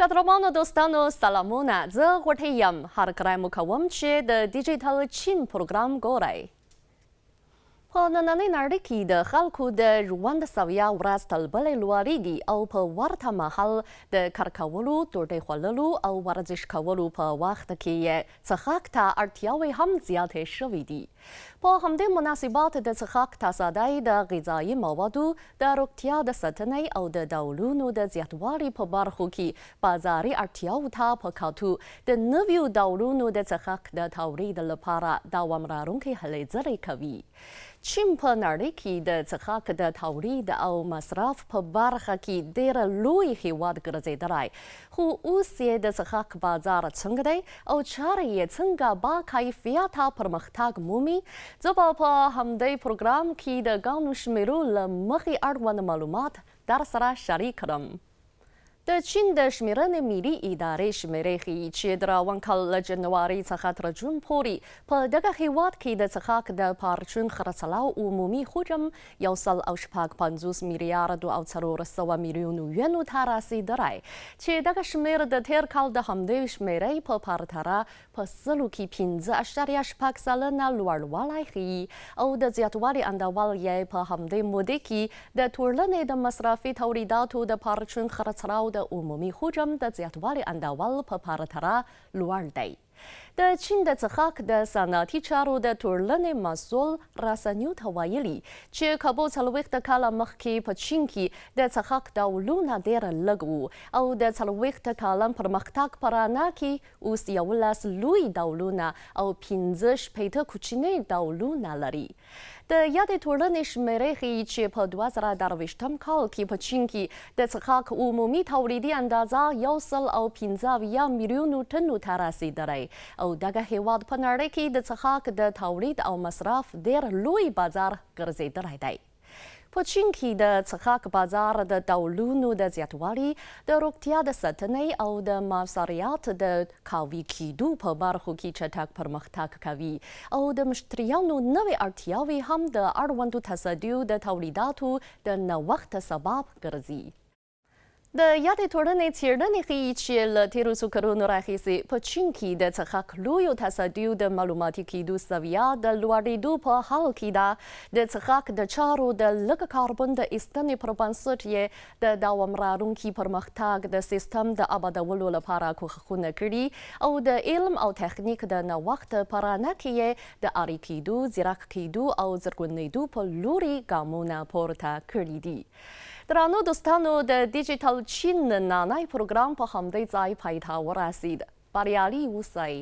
قدرمان دوستان سلامونه زه غوټۍ یم هر کله مو کوم چې د ډیجیټل چین پروګرام ګورئ په نننۍ نړۍ کې د خلکو د ژوند سویه ورځ تل بلې لوړیږي او په ورته مهال د کار کولو ډوډۍ خوړلو او ورزش کولو په وخت کې یې څښاک ته اړتیاوې هم زیاتې شوې دي په همدې مناسبات د څښاک تصادۍ د غذایي موادو د روغتیا د ساتنې او د ډولونو د زیاتوالي په برخو کې بازاري اړتیاوو ته په کتو د نویو ډولونو د څښاک د تولید لپاره دوام لرونکې هلې ځلې کوي چین په نړۍ کې د څښاک د تولید او مصرف په برخه کې ډېر لوی هیواد ګرځېدلی خو اوس یې د څښاک بازار څنګه دی او چارې یې څنګه با کیفیته پرمختګ مومي زه به په همدې پروګرام کې د ګڼو شمیرو له مخې اړوند معلومات در سره شریک کړم د چین د شمیرنې ملي ادارې شمیرې ښیي چې د روان کال له جنوري څخه تر جون پورې په دغه هیواد کې د څښاک د پارچون خرڅلاو عمومي حجم 1.55 میلیارد او 400 میلیون ینو ته رسیدلی چې دغه شمیر د تیر کال د همدې شمیرې په پرتله په سلو کې 5.6 سلنه لوړوالی ښیي او د زیاتوالي اندول یې په همدې موده کې د ټولنې د مصرفي تولیداتو د پارچون خرڅلاو د عمومي حجم د زیاتوالي اندول په پرتله لوړ دی د چین د څښاک د صنعتي چارو د ټولنې مسؤل رسنیو ته ویلي چې که به 40 کاله مخکې په چین کې د څښاک ډولونه ډېر لږ وو او د 40 کاله پرمختګ په رڼا کې اوس 11 لوی ډولونه او 15 کوچني ډولونه لري د یادې ټولنې شمیرې ښیي چې په 2023 کال کې په چین کې د څښاک عمومي تولیدي اندازه 115 میلیونو ټنو ته رسیدلی او دغه هیواد په نړۍ کې د څښاک د تولید او مصرف ډېر لوی بازار ګرځېدلی دی په چین کې د څښاک بازار د ډولونو د زیاتوالي د روغتیا د ساتنې او د موثریت د قوي کیدو په برخو کې چټک پرمختګ کوي او د مشتریانو نوې اړتیاوې هم د اړوندو تصدیو د تولیداتو د نوښت سبب ګرځي د یادې ټولنې څېړنې ښیي چې له تېرو څو کلونو راهیسې په چین کې د څښاک لویو تصدیو د معلوماتي کیدو سویه د لوړېدو په حال کې ده د څښاک د چارو د لږ کاربن د ایستنې پر بنسټ یې د دوام لرونکي پرمختګ د سیستم د ابادولو لپاره کوښښونه کړي او د علم او تخنیک د نوښت په رڼا کې یې د عاري کیدو ځیرک کیدو او زرغونېدو په لوري ګامونه پورته کړي دي درانو دوستانو د ډیجیټل چین نننی پروګرام په همدې ځای پای ته ورسید بریالي اوسئ